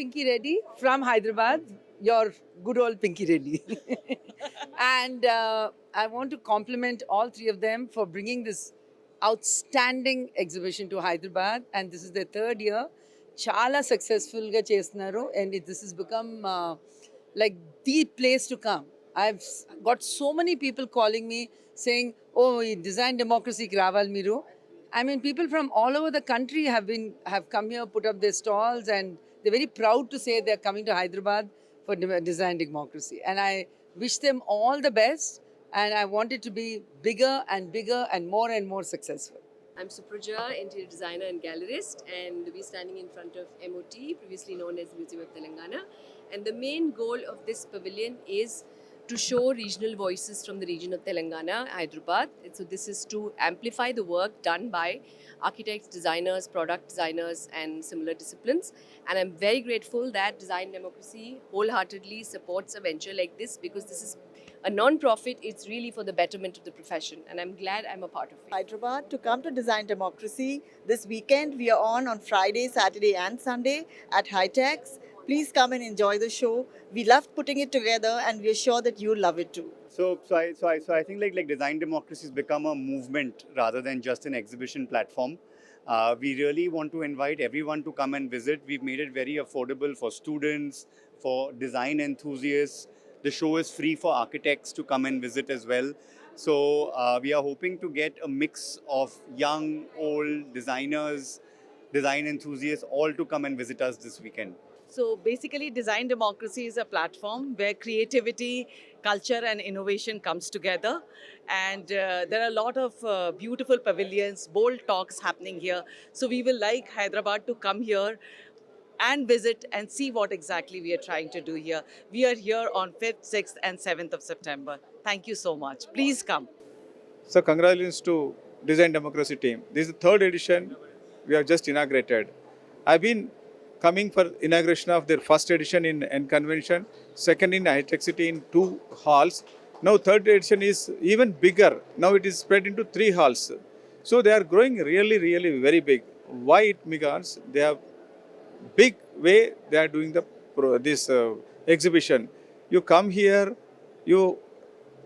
Pinky Reddy from Hyderabad, your good old Pinky Reddy. And I want to compliment all three of them for bringing this outstanding exhibition to Hyderabad. And this is their third year. Chala successful ga chestunaru, and this has become like the place to come. I've got so many people calling me saying, "Oh, design democracy ki raval miru." I mean, people from all over the country have come here, put up their stalls, and they're very proud to say they're coming to Hyderabad for design democracy. And I wish them all the best, and I want it to be bigger and more successful. I'm Supraja, interior designer and gallerist, and we're standing in front of MOT, previously known as Museum of Telangana. And the main goal of this pavilion is to show regional voices from the region of Telangana, Hyderabad. And so this is to amplify the work done by architects, designers, product designers, and similar disciplines. And I'm very grateful that Design Democracy wholeheartedly supports a venture like this, because this is a non-profit. It's really for the betterment of the profession, and I'm glad I'm a part of it. Hyderabad to come to Design Democracy. This weekend we are on Friday, Saturday and Sunday at Hightex. Please come and enjoy the show. We loved putting it together and we're sure that you'll love it too. So I think like design democracy has become a movement rather than just an exhibition platform. We really want to invite everyone to come and visit. We've made it very affordable for students, for design enthusiasts. The show is free for architects to come and visit as well. So we are hoping to get a mix of young, old designers, design enthusiasts, all to come and visit us this weekend. So basically, Design Democracy is a platform where creativity, culture, and innovation comes together. And there are a lot of beautiful pavilions, bold talks happening here. So we will like Hyderabad to come here and visit and see what exactly we are trying to do here. We are here on 5th, 6th, and 7th of September. Thank you so much. Please come. So congratulations to Design Democracy team. This is the third edition we have just inaugurated. I've been coming for inauguration of their first edition in convention, second in High-Tech City in 2 halls. Now third edition is even bigger. Now it is spread into 3 halls. So they are growing really very big. Why it? Because they have big way they are doing this exhibition. You come here,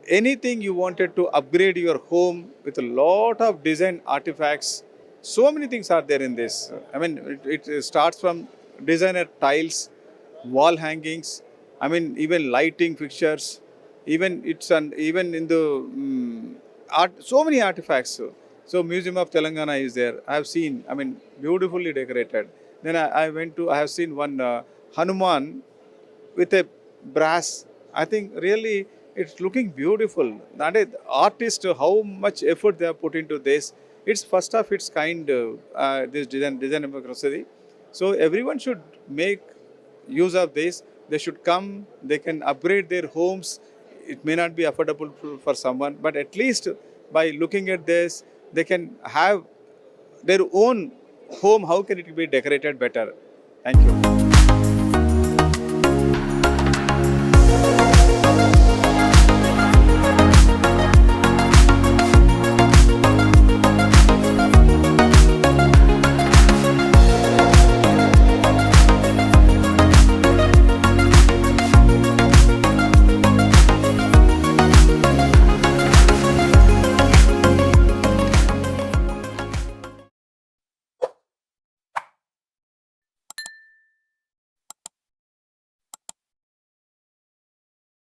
anything you wanted to upgrade your home with a lot of design artifacts. So many things are there in this. I mean, it starts from designer tiles, wall hangings. I mean, even lighting fixtures. Even in the art, so many artifacts. So Museum of Telangana is there. I have seen. I mean, beautifully decorated. Then I have seen one Hanuman with a brass. I think really it's looking beautiful. And artists, how much effort they have put into this. It's first of its kind, this design democracy. So everyone should make use of this. They should come, they can upgrade their homes. It may not be affordable for someone, but at least by looking at this, they can have their own home. How can it be decorated better? Thank you.